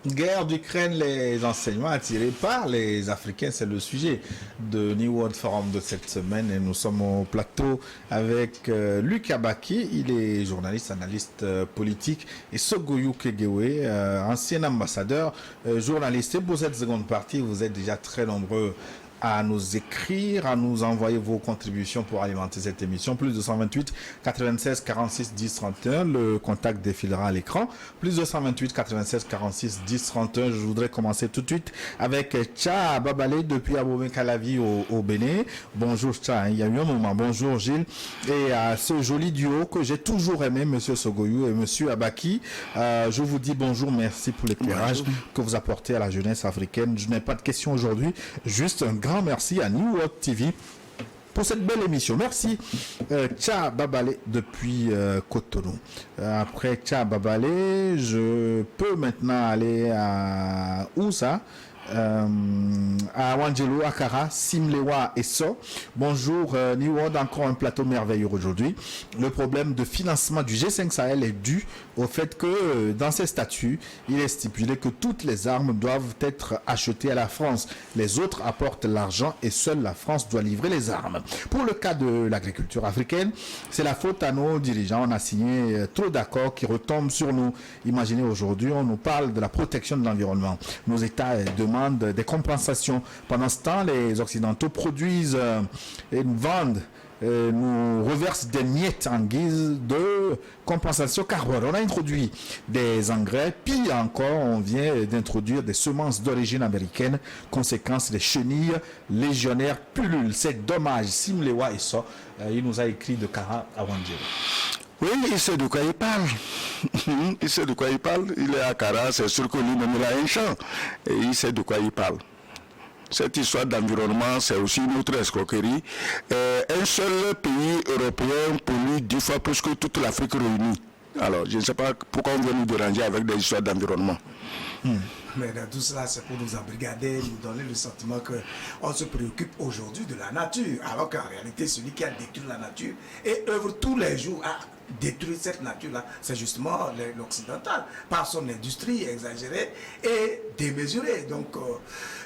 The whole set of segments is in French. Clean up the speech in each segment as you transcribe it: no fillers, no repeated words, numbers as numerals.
Guerre d'Ukraine, les enseignements attirés par les Africains, c'est le sujet de New World Forum de cette semaine. Et nous sommes au plateau avec Luc Abaki, il est journaliste, analyste politique, et Sogoyou Kegewe, ancien ambassadeur, journaliste. Et pour cette seconde partie, vous êtes déjà très nombreux à nous écrire, à nous envoyer vos contributions pour alimenter cette émission. Plus 228 96 46 10 31. Le contact défilera à l'écran. Plus 228 96 46 10 31. Je voudrais commencer tout de suite avec Tcha Babale depuis Abomey Calavi au Bénin. Bonjour Tcha, il y a eu un moment. Bonjour Gilles. Et à ce joli duo que j'ai toujours aimé, Monsieur Sogoyou et Monsieur Abaki. Je vous dis bonjour, merci pour l'éclairage que vous apportez à la jeunesse africaine. Je n'ai pas de questions aujourd'hui, juste un grand merci à New World TV pour cette belle émission. Merci Tcha Babale depuis Cotonou. Après Tcha Babale, je peux maintenant aller à Ousa, à Wangelo, Akara, Simlewa et So. Bonjour New World, encore un plateau merveilleux aujourd'hui. Le problème de financement du G5 Sahel est dû au fait que dans ces statuts, il est stipulé que toutes les armes doivent être achetées à la France. Les autres apportent l'argent et seule la France doit livrer les armes. Pour le cas de l'agriculture africaine, c'est la faute à nos dirigeants. On a signé trop d'accords qui retombent sur nous. Imaginez aujourd'hui, on nous parle de la protection de l'environnement. Nos États demandent des compensations. Pendant ce temps, les Occidentaux produisent et nous vendent, nous reversent des miettes en guise de compensation carbone. On a introduit des engrais, puis encore, on vient d'introduire des semences d'origine américaine. Conséquence, les chenilles légionnaires pullulent. C'est dommage. Simlewa et ça, il nous a écrit de Kara à Wangelo. Oui, il sait de quoi il parle. Il sait de quoi il parle. Il est à Kara, c'est sûr que lui-même il a un champ. Et il sait de quoi il parle. Cette histoire d'environnement, c'est aussi une autre escroquerie. Un seul pays européen pollue 10 fois plus que toute l'Afrique réunie. Alors, je ne sais pas pourquoi on vient nous déranger avec des histoires d'environnement. Mais dans tout cela, c'est pour nous embrigader, nous donner le sentiment qu'on se préoccupe aujourd'hui de la nature, alors qu'en réalité, celui qui a détruit la nature et œuvre tous les jours à détruire cette nature-là, c'est justement l'occidental, par son industrie exagérée et démesurée. Donc,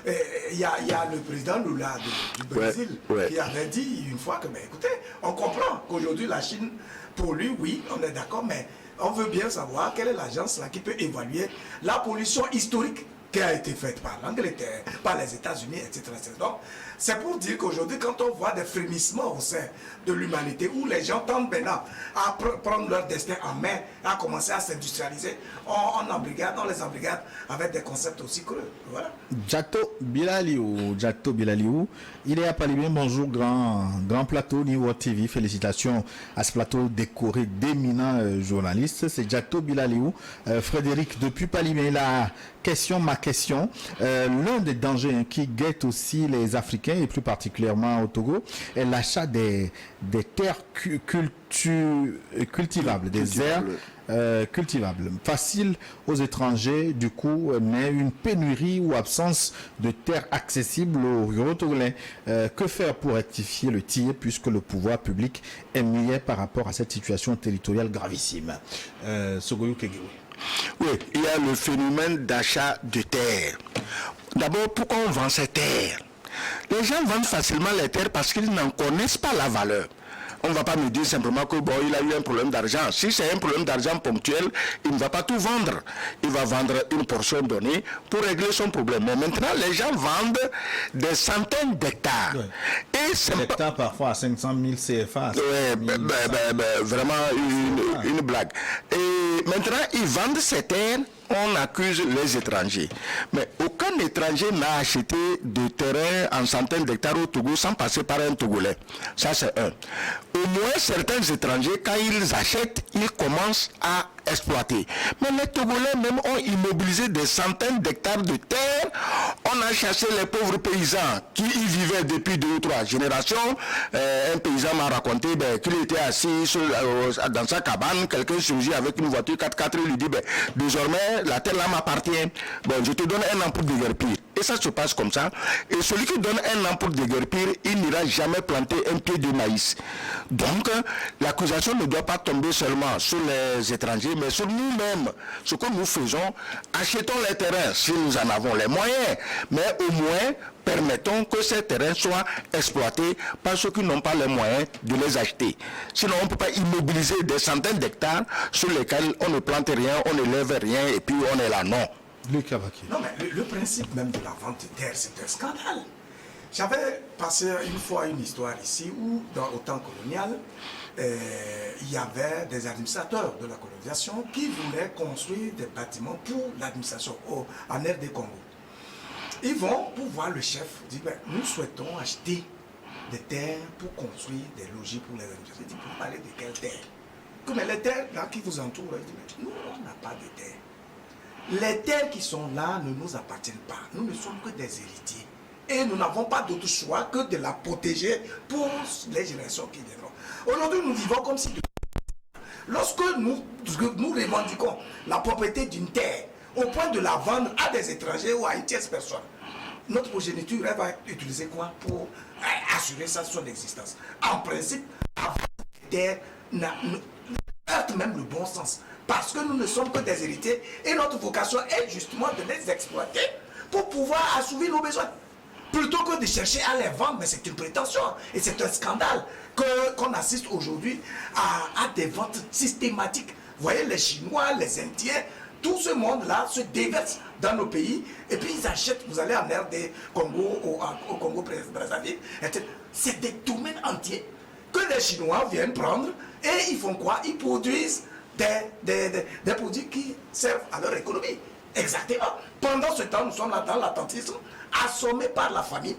il y a le président Lula du Brésil qui avait dit une fois que, mais écoutez, on comprend qu'aujourd'hui la Chine pollue, oui, on est d'accord, mais on veut bien savoir quelle est l'agence là qui peut évaluer la pollution historique qui a été faite par l'Angleterre, par les États-Unis, etc., etc. Donc, c'est pour dire qu'aujourd'hui, quand on voit des frémissements au sein de l'humanité, où les gens tentent maintenant à prendre leur destin en main, à commencer à s'industrialiser, on les embrigade avec des concepts aussi creux. Voilà. Jato Bilaliou, il est à Palimé. Bonjour, grand plateau New World TV. Félicitations à ce plateau décoré d'éminents journalistes. C'est Jato Bilaliou. Frédéric, depuis Palimé, ma question. L'un des dangers qui guette aussi les Africains, et plus particulièrement au Togo, est l'achat des terres cultivables, des aires cultivables. Facile aux étrangers, du coup, mais une pénurie ou absence de terres accessibles aux ruraux togolais. Que faire pour rectifier le tir, puisque le pouvoir public est muet par rapport à cette situation territoriale gravissime? Sogoyou Kegewe. Oui, il y a le phénomène d'achat de terres. D'abord, pourquoi on vend ces terres? Les gens vendent facilement les terres parce qu'ils n'en connaissent pas la valeur. On ne va pas me dire simplement que bon, il a eu un problème d'argent. Si c'est un problème d'argent ponctuel, il ne va pas tout vendre. Il va vendre une portion donnée pour régler son problème. Mais maintenant, les gens vendent des centaines d'hectares. Ouais. Et c'est hectares parfois à 500 000 CFA. Oui, vraiment une blague. Et maintenant, ils vendent ces terres. On accuse les étrangers. Mais aucun étranger n'a acheté de terrain en centaines d'hectares au Togo sans passer par un Togolais. Ça, c'est un. Au moins, certains étrangers, quand ils achètent, ils commencent à exploiter. Mais les Togolais même ont immobilisé des centaines d'hectares de terre. On a chassé les pauvres paysans qui y vivaient depuis 2 ou 3 générations. Un paysan m'a raconté qu'il était assis dans sa cabane. Quelqu'un surgit avec une voiture 4x4 et lui dit désormais la terre là m'appartient. Bon, je te donne un an pour déguerpir. Et ça se passe comme ça. Et celui qui donne un an pour déguerpir, il n'ira jamais planter un pied de maïs. Donc, l'accusation ne doit pas tomber seulement sur les étrangers, mais sur nous-mêmes. Ce que nous faisons, achetons les terrains si nous en avons les moyens, mais au moins, permettons que ces terrains soient exploités par ceux qui n'ont pas les moyens de les acheter. Sinon, on ne peut pas immobiliser des centaines d'hectares sur lesquels on ne plante rien, on ne lève rien, et puis on est là. Non. Non, mais le principe même de la vente de terre, c'est un scandale. J'avais passé une fois une histoire ici où, au temps colonial, il y avait des administrateurs de la colonisation qui voulaient construire des bâtiments pour l'administration en RD Congo. Ils vont pour voir le chef, dire ben, nous souhaitons acheter des terres pour construire des logis pour les administrateurs. Il dit, vous parlez de quelles terres? Comme les terres là, qui vous entourent, il dit, mais nous, on n'a pas de terre. Les terres qui sont là ne nous appartiennent pas. Nous ne sommes que des héritiers. Et nous n'avons pas d'autre choix que de la protéger pour les générations qui viendront. Aujourd'hui, nous vivons comme si... Lorsque nous revendiquons la propriété d'une terre, au point de la vendre à des étrangers ou à une tierce personne, notre progéniture elle va utiliser quoi pour assurer son existence? En principe, avoir des terres heurte même le bon sens. Parce que nous ne sommes que des héritiers et notre vocation est justement de les exploiter pour pouvoir assouvir nos besoins. Plutôt que de chercher à les vendre, mais c'est une prétention et c'est un scandale qu'on assiste aujourd'hui à des ventes systématiques. Vous voyez, les Chinois, les Indiens, tout ce monde-là se déverse dans nos pays et puis ils achètent, vous allez en RD Congo, au Congo Brazzaville, c'est des domaines entiers que les Chinois viennent prendre et ils font quoi? Ils produisent des produits qui servent à leur économie. Exactement. Pendant ce temps, nous sommes là dans l'attentisme, assommés par la famine,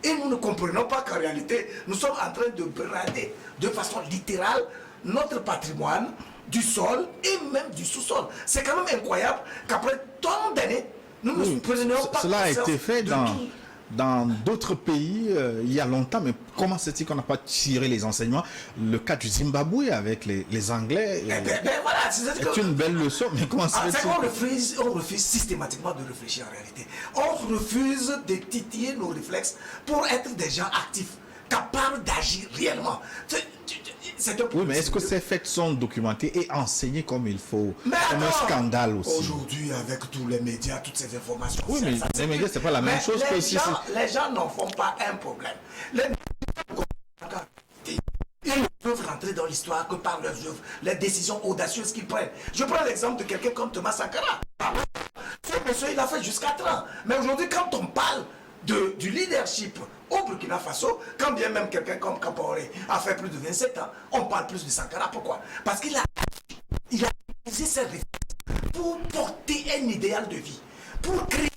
et nous ne comprenons pas qu'en réalité, nous sommes en train de brader de façon littérale notre patrimoine du sol et même du sous-sol. C'est quand même incroyable qu'après tant d'années, nous ne prenions pas... Cela a été fait dans d'autres pays il y a longtemps, mais comment c'est-il qu'on n'a pas tiré les enseignements? Le cas du Zimbabwe avec les Anglais voilà, c'est une belle leçon, mais comment c'est on refuse systématiquement de réfléchir en réalité. On refuse de titiller nos réflexes pour être des gens actifs, capables d'agir réellement. Oui, mais est-ce que ces faits sont documentés et enseignés comme il faut? Mais c'est un scandale aussi. Aujourd'hui, avec tous les médias, toutes ces informations... Oui, mais les médias, c'est pas la même chose que si... Les gens n'en font pas un problème. Ils ne peuvent rentrer dans l'histoire que par leurs œuvres, les décisions audacieuses qu'ils prennent. Je prends l'exemple de quelqu'un comme Thomas Sankara. Ce monsieur, il a fait jusqu'à 4 ans. Mais aujourd'hui, quand on parle du leadership au Burkina Faso, quand bien même quelqu'un comme Kampaoré a fait plus de 27 ans, on parle plus de Sankara. Pourquoi? Parce qu'il a utilisé ses réflexes pour porter un idéal de vie, pour créer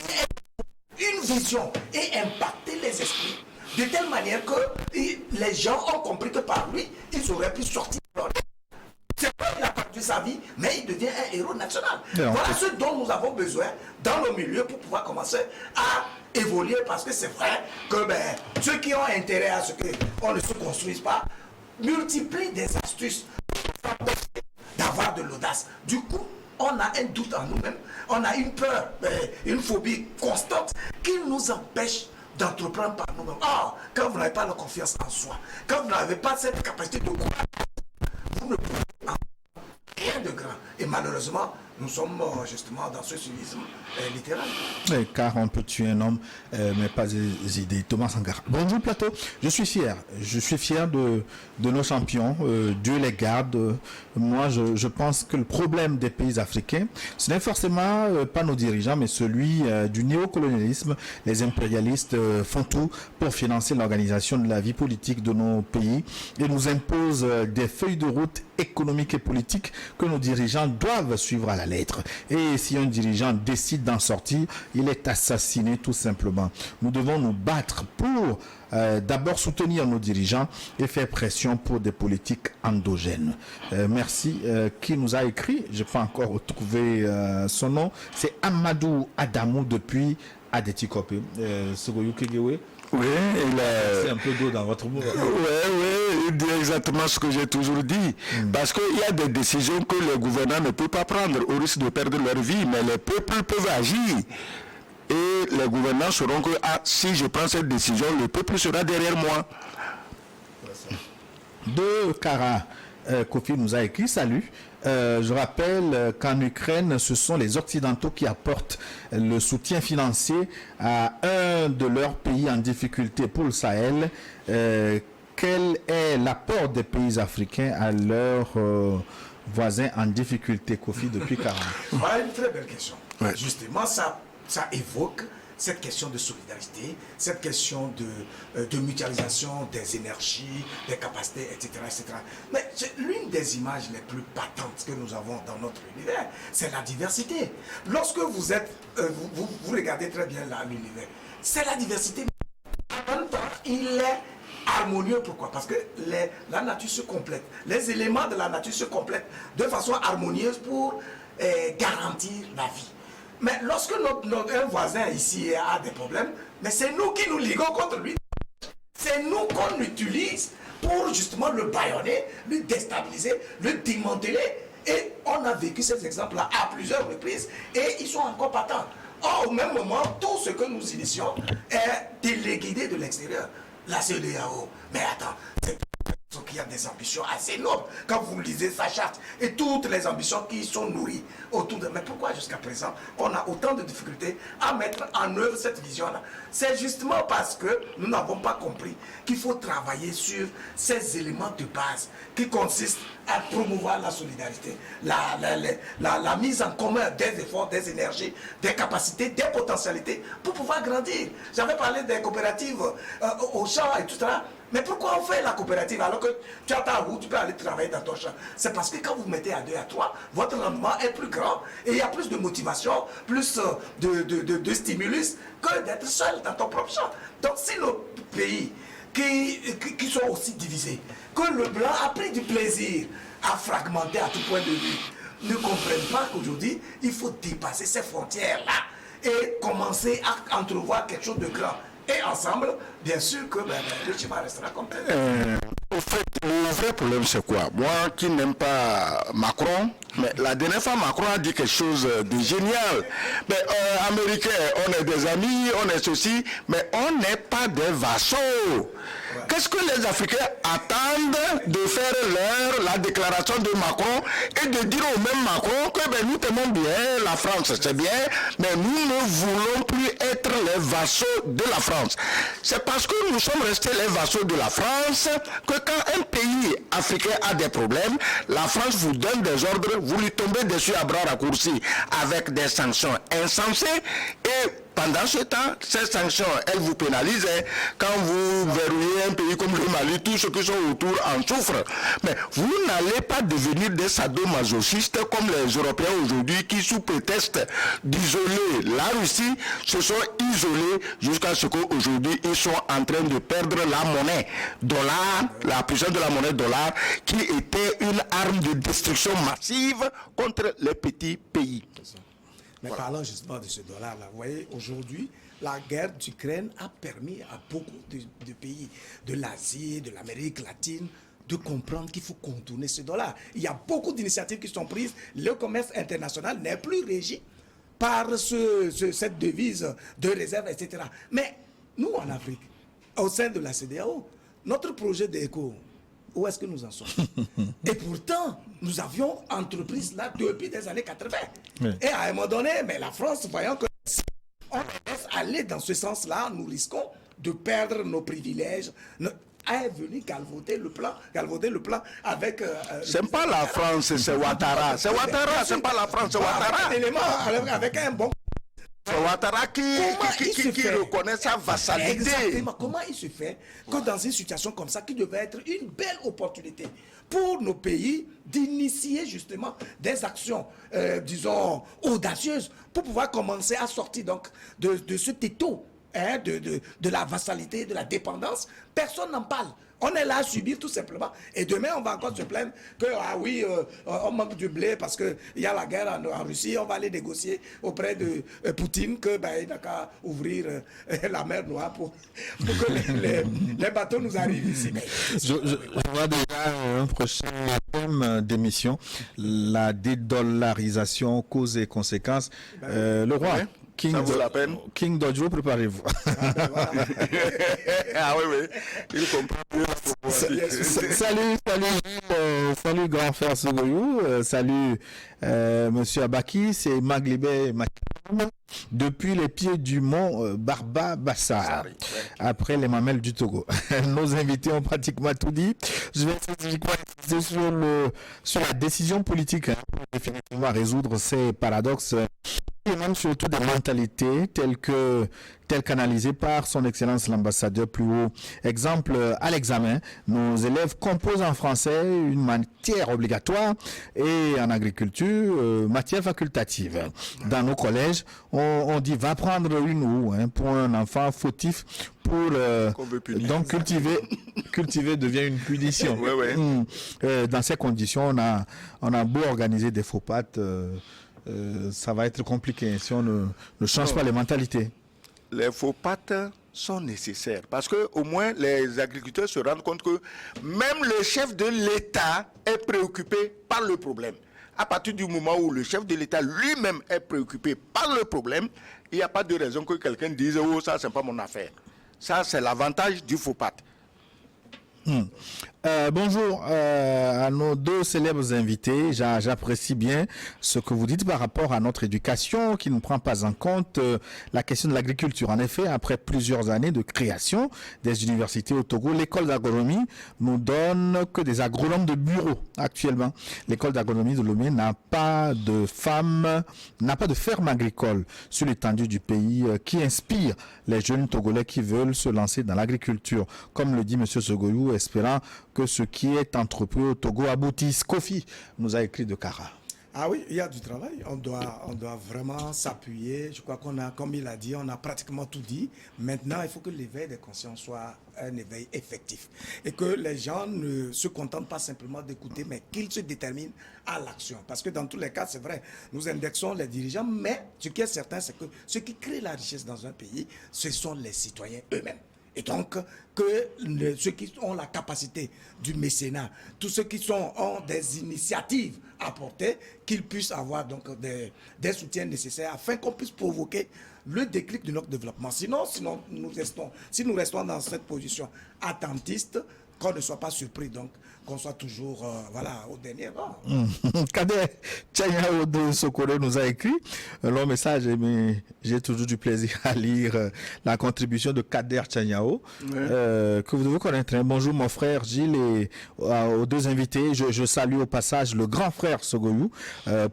une vision et impacter les esprits de telle manière que les gens ont compris que par lui, ils auraient pu sortir. C'est pas qu'il a perdu sa vie, mais il devient un héros national. Voilà ce dont nous avons besoin dans nos milieux pour pouvoir commencer à évoluer, parce que c'est vrai que ceux qui ont intérêt à ce qu'on ne se construise pas multiplient des astuces d'avoir de l'audace. Du coup, on a un doute en nous-mêmes, on a une peur, une phobie constante qui nous empêche d'entreprendre par nous-mêmes. Or, quand vous n'avez pas la confiance en soi, quand vous n'avez pas cette capacité de croire, vous ne pouvez rien de grand. Et malheureusement, nous sommes justement dans ce civisme littéral. Car on peut tuer un homme, mais pas des idées. Thomas Sankara. Bonjour plateau. Je suis fier de nos champions. Dieu les garde. Moi, je pense que le problème des pays africains, ce n'est forcément pas nos dirigeants, mais celui du néocolonialisme. Les impérialistes font tout pour financer l'organisation de la vie politique de nos pays et nous imposent des feuilles de route économiques et politiques que nos dirigeants doivent suivre à la lettre. Et si un dirigeant décide d'en sortir, il est assassiné tout simplement. Nous devons nous battre pour d'abord soutenir nos dirigeants et faire pression pour des politiques endogènes. Merci. Qui nous a écrit, je peux encore retrouver son nom, c'est Amadou Adamou depuis Adetikope. Sogoyou Kegewe. Oui, c'est un peu d'eau dans votre mot. Oui, il dit exactement ce que j'ai toujours dit. Parce qu'il y a des décisions que le gouvernement ne peut pas prendre au risque de perdre leur vie, mais les peuples peuvent agir. et les gouvernants sauront que si je prends cette décision, le peuple sera derrière moi. De Kara, Kofi nous a écrit: salut. Je rappelle qu'en Ukraine, ce sont les Occidentaux qui apportent le soutien financier à un de leurs pays en difficulté pour le Sahel. Quel est l'apport des pays africains à leurs voisins en difficulté, Kofi, depuis 40 ans? Voilà une très belle question. Ouais. Justement, ça évoque cette question de solidarité, cette question de mutualisation des énergies, des capacités, etc. etc. Mais l'une des images les plus patentes que nous avons dans notre univers, c'est la diversité. Lorsque vous êtes, vous regardez très bien l'univers, c'est la diversité. En même temps, il est harmonieux. Pourquoi? Parce que la nature se complète. Les éléments de la nature se complètent de façon harmonieuse pour garantir la vie. Mais lorsque un voisin ici a des problèmes, mais c'est nous qui nous liguons contre lui. C'est nous qu'on utilise pour justement le bâillonner, le déstabiliser, le démanteler. Et on a vécu ces exemples-là à plusieurs reprises et ils sont encore patents. Or, au même moment, tout ce que nous initions est téléguidé de l'extérieur. La CEDEAO. Mais attends, c'est qui a des ambitions assez nobles. Quand vous lisez sa charte et toutes les ambitions qui sont nourries autour de... Mais pourquoi jusqu'à présent on a autant de difficultés à mettre en œuvre cette vision-là? C'est justement parce que nous n'avons pas compris qu'il faut travailler sur ces éléments de base qui consistent à promouvoir la solidarité, la mise en commun des efforts, des énergies, des capacités, des potentialités pour pouvoir grandir. J'avais parlé des coopératives au champ et tout ça. Mais pourquoi on fait la coopérative alors que tu as ta route, tu peux aller travailler dans ton champ? C'est parce que quand vous mettez à 2 à 3, votre rendement est plus grand et il y a plus de motivation, plus de stimulus que d'être seul dans ton propre champ. Donc si nos pays qui sont aussi divisés, que le blanc a pris du plaisir à fragmenter à tout point de vue, ne comprennent pas qu'aujourd'hui, il faut dépasser ces frontières-là et commencer à entrevoir quelque chose de grand. Et ensemble, bien sûr que le chemin restera comme tel. Au fait, le vrai problème c'est quoi? Moi qui n'aime pas Macron, mais la dernière fois Macron a dit quelque chose de génial. Mais Américains, on est des amis, on est ceci, mais on n'est pas des vassaux. Ouais. Qu'est-ce que les Africains attendent de faire la déclaration de Macron et de dire au même Macron que nous t'aimons bien, la France c'est bien, mais nous ne voulons plus être les vassaux de la France. C'est parce que nous sommes restés les vassaux de la France que quand un pays africain a des problèmes, la France vous donne des ordres, vous lui tombez dessus à bras raccourcis avec des sanctions insensées et pendant ce temps, ces sanctions, elles vous pénalisent. Quand vous verrouillez un pays comme le Mali, tous ceux qui sont autour en souffrent. Mais vous n'allez pas devenir des sadomasochistes comme les Européens aujourd'hui qui, sous prétexte d'isoler la Russie, se sont isolés jusqu'à ce qu'aujourd'hui, ils sont en train de perdre la monnaie dollar, la puissance de la monnaie dollar, qui était une arme de destruction massive contre les petits pays. Mais parlons justement de ce dollar-là. Vous voyez, aujourd'hui, la guerre d'Ukraine a permis à beaucoup de pays de l'Asie, de l'Amérique latine, de comprendre qu'il faut contourner ce dollar. Il y a beaucoup d'initiatives qui sont prises. Le commerce international n'est plus régi par cette devise de réserve, etc. Mais nous, en Afrique, au sein de la CEDEAO, notre projet d'éco, où est-ce que nous en sommes? Et pourtant, nous avions entrepris là depuis des années 80. Oui. Et à un moment donné, mais la France, voyant que si on laisse aller dans ce sens-là, nous risquons de perdre nos privilèges. Est venu galvauder le plan avec... c'est pas la France, c'est Ouattara. C'est Ouattara, c'est pas la France, c'est Ouattara. Un élément avec un bon... C'est Ouattara qui reconnaît sa vassalité. Exactement. Comment il se fait que dans une situation comme ça, qui devait être une belle opportunité pour nos pays d'initier justement des actions, disons, audacieuses, pour pouvoir commencer à sortir donc de ce étau de la vassalité, de la dépendance, personne n'en parle. On est là à subir tout simplement. Et demain, on va encore se plaindre que, on manque du blé parce qu'il y a la guerre en Russie. On va aller négocier auprès de Poutine qu'il n'a qu'à ouvrir la mer Noire pour que les bateaux nous arrivent ici. Je vois déjà un prochain thème d'émission, la dédollarisation, causes et conséquences. Le roi Ça vaut la peine. King Dojo, préparez-vous. Ah oui, il comprend bien. Salut grand frère Sogoyou, salut monsieur Abaki, c'est Maglibé Makam, depuis les pieds du mont Barba Bassar, après les mamelles du Togo. Nos invités ont pratiquement tout dit. Je vais insister sur la décision politique pour définitivement résoudre ces paradoxes et même surtout des mentalités telles qu'analysées par son excellence l'ambassadeur plus haut. Exemple, à l'examen, nos élèves composent en français une matière obligatoire et en agriculture, matière facultative. Dans nos collèges, on dit va prendre une roue pour un enfant fautif pour donc cultiver devient une punition. Dans ces conditions, on a beau organiser des faux pâtes, ça va être compliqué si on ne change pas les mentalités. Les faux pâtes sont nécessaires parce que au moins les agriculteurs se rendent compte que même le chef de l'État est préoccupé par le problème. À partir du moment où le chef de l'État lui-même est préoccupé par le problème, il n'y a pas de raison que quelqu'un dise « Oh, ça, c'est pas mon affaire ». Ça, c'est l'avantage du faux pâte. Bonjour à nos deux célèbres invités. J'apprécie bien ce que vous dites par rapport à notre éducation qui ne prend pas en compte la question de l'agriculture. En effet, après plusieurs années de création des universités au Togo, l'école d'agronomie nous donne que des agronomes de bureau actuellement. L'école d'agronomie de Lomé n'a pas de ferme agricole sur l'étendue du pays qui inspire les jeunes Togolais qui veulent se lancer dans l'agriculture. Comme le dit M. Sogoyou, espérant que ce qui est entrepris au Togo aboutisse. Kofi nous a écrit de Kara. Ah oui, il y a du travail. On doit vraiment s'appuyer. Je crois qu'on a, comme il a dit, on a pratiquement tout dit. Maintenant, il faut que l'éveil des consciences soit un éveil effectif. Et que les gens ne se contentent pas simplement d'écouter, mais qu'ils se déterminent à l'action. Parce que dans tous les cas, c'est vrai, nous indexons les dirigeants, mais ce qui est certain, c'est que ce qui crée la richesse dans un pays, ce sont les citoyens eux-mêmes. Et donc, ceux qui ont la capacité du mécénat, tous ceux qui ont des initiatives à porter, qu'ils puissent avoir donc des soutiens nécessaires afin qu'on puisse provoquer le déclic de notre développement. Sinon si nous restons dans cette position attentiste, qu'on ne soit pas surpris, donc qu'on soit toujours au dernier rang. Kader Tchanyao de Sokore nous a écrit un long message, mais j'ai toujours du plaisir à lire la contribution de Kader Tchanyao, que vous devez connaître. Bonjour mon frère Gilles et aux deux invités. Je salue au passage le grand frère Sogoyou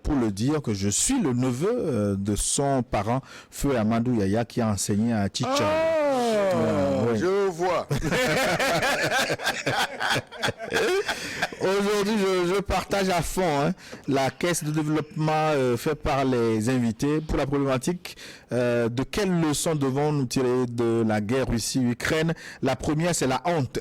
pour le dire que je suis le neveu de son parent, Feu Amadou Yaya, qui a enseigné à Tchitcha. Je vois. Aujourd'hui, je partage à fond la caisse de développement faite par les invités pour la problématique de quelles leçons devons-nous tirer de la guerre Russie-Ukraine. La première, c'est la honte.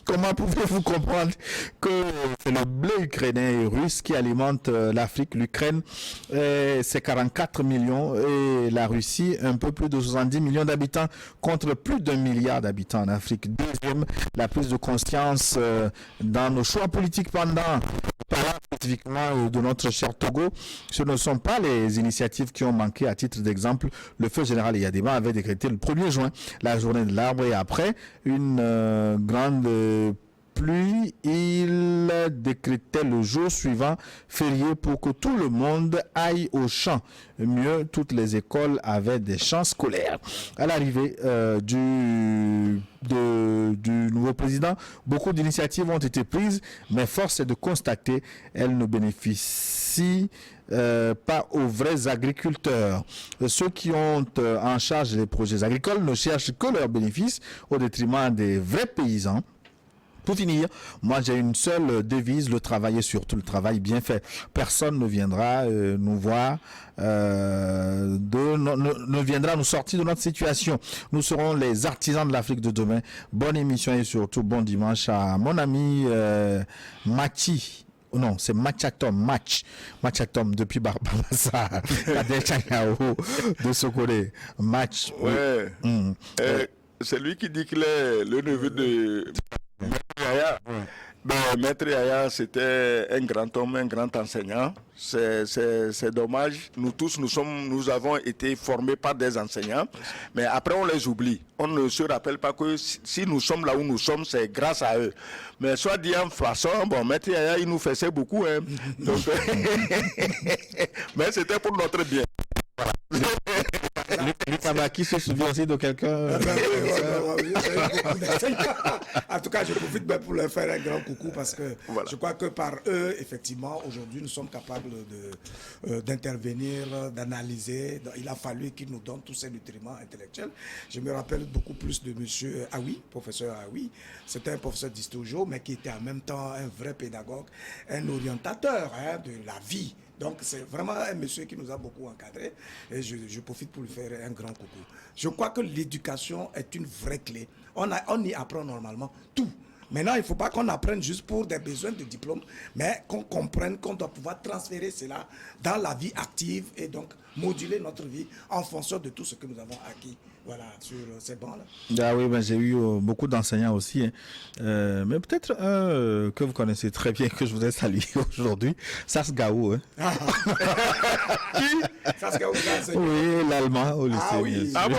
Comment pouvez-vous comprendre que c'est le blé ukrainien et russe qui alimente l'Afrique? L'Ukraine, c'est 44 millions et la Russie, un peu plus de 70 millions d'habitants contre plus d'1 milliard d'habitants en Afrique. Deuxième, la prise de conscience dans nos choix politiques parlant spécifiquement de notre cher Togo. Ce ne sont pas les initiatives qui ont manqué. À titre d'exemple, le feu général Yadema avait décrété le 1er juin la journée de l'arbre et après une grande pluie, il décrétait le jour suivant férié pour que tout le monde aille au champ. Mieux, toutes les écoles avaient des champs scolaires. À l'arrivée du nouveau président, beaucoup d'initiatives ont été prises, mais force est de constater elles ne bénéficient pas aux vrais agriculteurs. Ceux qui ont en charge les projets agricoles ne cherchent que leurs bénéfices au détriment des vrais paysans. Pour finir, moi j'ai une seule devise, le travail et surtout le travail bien fait. Personne ne viendra nous voir, ne viendra nous sortir de notre situation. Nous serons les artisans de l'Afrique de demain. Bonne émission et surtout bon dimanche à mon ami Machi. Non, c'est Machatom depuis Barbassa, Kader Tchanyao de Sokore. Match. Ouais. C'est lui qui dit qu'il est le neveu de Yaya. Maître Yaya, c'était un grand homme, un grand enseignant. C'est dommage. Nous tous, nous avons été formés par des enseignants, mais après on les oublie. On ne se rappelle pas que si nous sommes là où nous sommes, c'est grâce à eux. Mais soit dit en façon, Maître Yaya, il nous faisait beaucoup. Hein. Donc, mais c'était pour notre bien. Qui se souvient aussi de quelqu'un. En tout cas, je profite pour leur faire un grand coucou parce que je crois que par eux, effectivement, aujourd'hui, nous sommes capables d'intervenir, d'analyser. Il a fallu qu'ils nous donnent tous ces nutriments intellectuels. Je me rappelle beaucoup plus de monsieur Aoui, professeur Aoui. C'était un professeur d'histoire, mais qui était en même temps un vrai pédagogue, un orientateur de la vie. Donc, c'est vraiment un monsieur qui nous a beaucoup encadrés et je profite pour lui faire un grand coucou. Je crois que l'éducation est une vraie clé. On y apprend normalement tout. Maintenant, il ne faut pas qu'on apprenne juste pour des besoins de diplôme, mais qu'on comprenne qu'on doit pouvoir transférer cela dans la vie active et donc moduler notre vie en fonction de tout ce que nous avons acquis. Voilà, sur ces bancs-là. Ah oui, j'ai eu beaucoup d'enseignants aussi. Hein. Mais peut-être un que vous connaissez très bien, que je voudrais saluer aujourd'hui, Sas Gaou. Hein. Qui Sas Gaou, oui, l'allemand au lycée. Ah oui. Ah bon.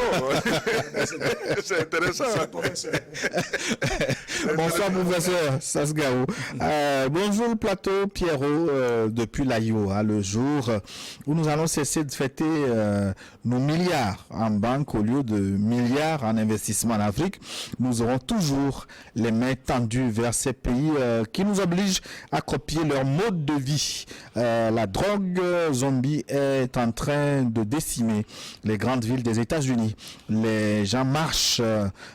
C'est intéressant. C'est professeur. Bonsoir, professeur Sas Gaou. Bonjour le plateau, Pierrot, depuis l'AIO, le jour où nous allons cesser de fêter nos milliards en banque au lieu de milliards en investissement en Afrique. Nous aurons toujours les mains tendues vers ces pays qui nous obligent à copier leur mode de vie. La drogue zombie est en train de décimer les grandes villes des États-Unis. Les gens marchent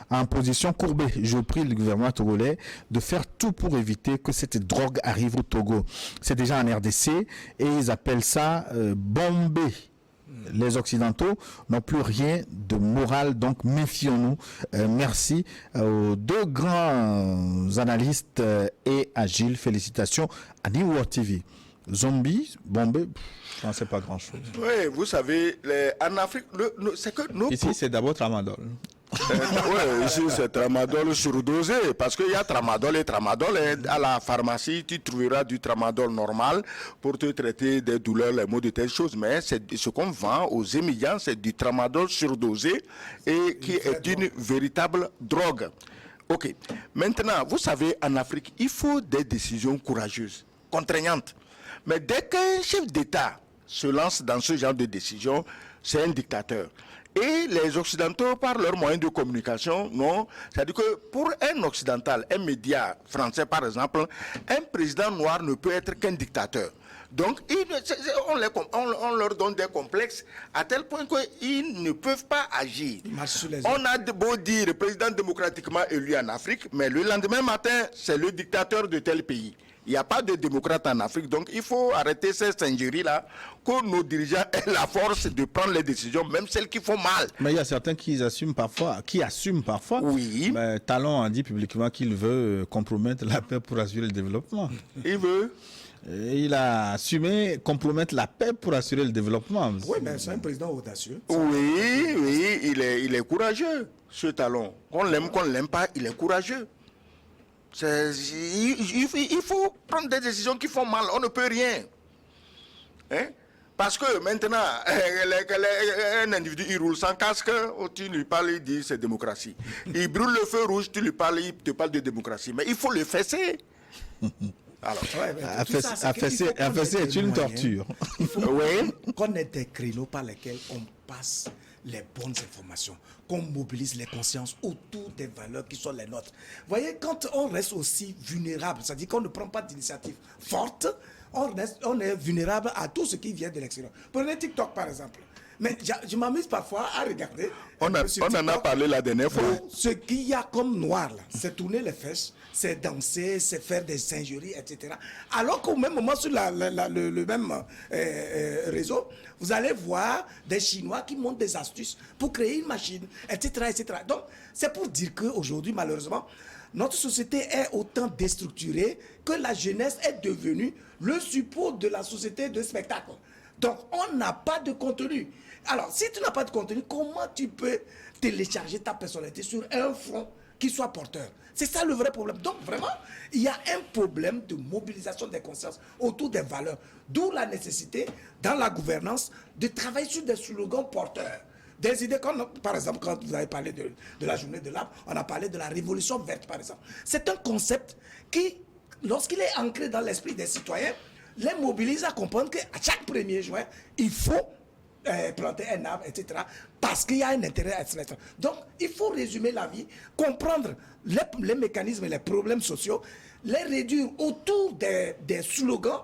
en position courbée. Je prie le gouvernement togolais de faire tout pour éviter que cette drogue arrive au Togo. C'est déjà en RDC et ils appellent ça bombé. Les Occidentaux n'ont plus rien de moral, donc méfions-nous. Merci aux deux grands analystes et agiles. Félicitations à New World TV. Zombie, bombé, je n'en sais pas grand-chose. Oui, vous savez, en Afrique, c'est que nous... Ici, c'est d'abord tramadol. Oui, ici c'est tramadol surdosé parce qu'il y a tramadol et tramadol. Et à la pharmacie, tu trouveras du tramadol normal pour te traiter des douleurs, les maux de telles choses. Mais ce qu'on vend aux émigrants, c'est du tramadol surdosé et qui est une véritable drogue. Ok. Maintenant, vous savez, en Afrique, il faut des décisions courageuses, contraignantes. Mais dès qu'un chef d'État se lance dans ce genre de décision, c'est un dictateur. Et les Occidentaux, par leurs moyens de communication, non. C'est-à-dire que pour un Occidental, un média français par exemple, un président noir ne peut être qu'un dictateur. Donc, on leur donne des complexes à tel point qu'ils ne peuvent pas agir. On a beau dire le président démocratiquement élu en Afrique, mais le lendemain matin, c'est le dictateur de tel pays. Il n'y a pas de démocrate en Afrique, donc il faut arrêter ces singeries-là, que nos dirigeants aient la force de prendre les décisions, même celles qui font mal. Mais il y a certains qui assument parfois. Oui. Mais Talon a dit publiquement qu'il veut compromettre la paix pour assurer le développement. Il veut. Il a assumé compromettre la paix pour assurer le développement. Oui, mais c'est un président audacieux. Oui, il est courageux, ce Talon. Qu'on l'aime, qu'on ne l'aime pas, il est courageux. Il faut prendre des décisions qui font mal. On ne peut rien. Hein? Parce que maintenant, un individu, il roule sans casque, tu lui parles, il dit c'est démocratie. Il brûle le feu rouge, tu lui parles, il te parle de démocratie. Mais il faut le fesser. Alors, fesser est une torture. Il faut qu'on ait des créneaux par lesquels on passe les bonnes informations, qu'on mobilise les consciences autour des valeurs qui sont les nôtres. Vous voyez, quand on reste aussi vulnérable, c'est-à-dire qu'on ne prend pas d'initiative forte, on est vulnérable à tout ce qui vient de l'extérieur. Prenez TikTok par exemple. Mais je m'amuse parfois à regarder. On en a parlé la dernière fois. Ce qu'il y a comme noir là, c'est tourner les fesses, c'est danser, c'est faire des singeries, etc. Alors qu'au même moment sur le même réseau, vous allez voir des Chinois qui montent des astuces pour créer une machine, etc., etc. Donc c'est pour dire qu'aujourd'hui, malheureusement, notre société est autant déstructurée que la jeunesse est devenue le support de la société de spectacle. Donc, on n'a pas de contenu. Alors, si tu n'as pas de contenu, comment tu peux télécharger ta personnalité sur un front qui soit porteur. C'est ça le vrai problème. Donc vraiment, il y a un problème de mobilisation des consciences autour des valeurs. D'où la nécessité, dans la gouvernance, de travailler sur des slogans porteurs. Des idées comme, par exemple, quand vous avez parlé de la journée de l'arbre, on a parlé de la révolution verte, par exemple. C'est un concept qui, lorsqu'il est ancré dans l'esprit des citoyens, les mobilise à comprendre qu'à chaque 1er juin, il faut planter un arbre, etc. Parce qu'il y a un intérêt extraterrestre. Donc, il faut résumer la vie, comprendre les mécanismes et les problèmes sociaux, les réduire autour des slogans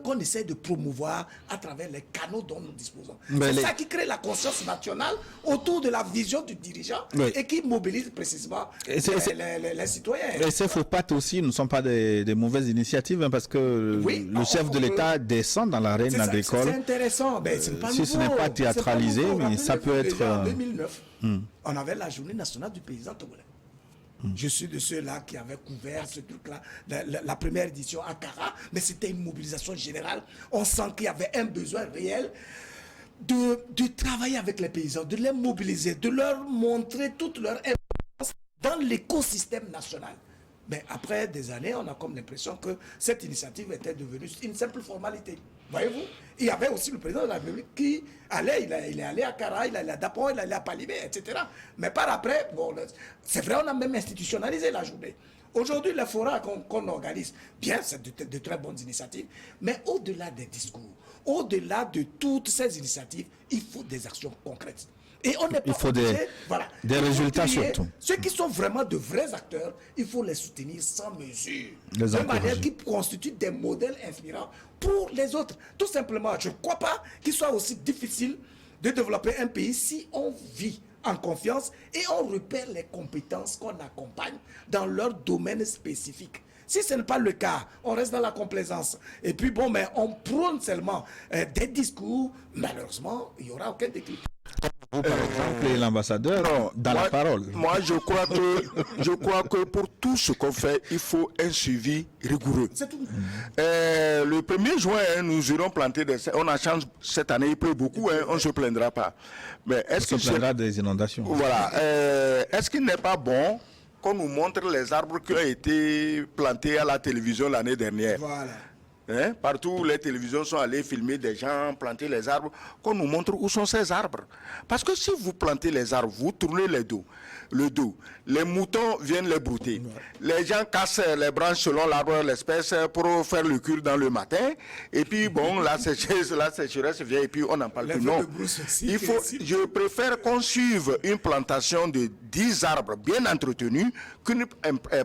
qu'on essaie de promouvoir à travers les canaux dont nous disposons. C'est ça qui crée la conscience nationale autour de la vision du dirigeant et qui mobilise précisément les citoyens. Et ces faux pattes aussi ne sont pas des mauvaises initiatives, hein, parce que le chef de l'État descend dans l'arène agricole. C'est intéressant. Ben, pas si ce n'est pas théâtralisé, mais ça peut être... En 2009, on avait la journée nationale du paysan togolais. Je suis de ceux-là qui avaient couvert ce truc-là, la première édition à Kara, mais c'était une mobilisation générale. On sent qu'il y avait un besoin réel de travailler avec les paysans, de les mobiliser, de leur montrer toute leur importance dans l'écosystème national. Mais après des années, on a comme l'impression que cette initiative était devenue une simple formalité. Voyez-vous, il y avait aussi le président de la République qui allait, il est allé à Kara, il est allé à Dapon, il est allé à Palibé, etc. Mais par après, bon, c'est vrai, on a même institutionnalisé la journée. Aujourd'hui, les forats qu'on organise, bien, c'est de très bonnes initiatives, mais au-delà des discours, au-delà de toutes ces initiatives, il faut des actions concrètes. Et on n'est pas obligé, des résultats surtout. Ceux qui sont vraiment de vrais acteurs, il faut les soutenir sans mesure. De manière qui constitue des modèles inspirants pour les autres. Tout simplement, je ne crois pas qu'il soit aussi difficile de développer un pays si on vit en confiance et on repère les compétences qu'on accompagne dans leur domaine spécifique. Si ce n'est pas le cas, on reste dans la complaisance. Et puis bon, mais on prône seulement des discours. Malheureusement, il n'y aura aucun déclic. Vous, par exemple, l'ambassadeur, la parole. Moi, je crois que pour tout ce qu'on fait, il faut un suivi rigoureux. C'est tout. Le 1er juin, nous irons planter on a chance, cette année, il pleut beaucoup, on ne se plaindra pas. Mais est-ce qu'on se plaindra des inondations? Voilà. Est-ce qu'il n'est pas bon qu'on nous montre les arbres qui ont été plantés à la télévision l'année dernière? Voilà. Partout, les télévisions sont allées filmer des gens, planter les arbres, qu'on nous montre où sont ces arbres. Parce que si vous plantez les arbres, vous tournez le dos, les moutons viennent les brouter. Les gens cassent les branches selon l'arbre, l'espèce, pour faire le cure dans le matin. Et puis, bon, la sécheresse vient et puis on n'en parle plus. Non. Je préfère qu'on suive une plantation de 10 arbres bien entretenus qu'une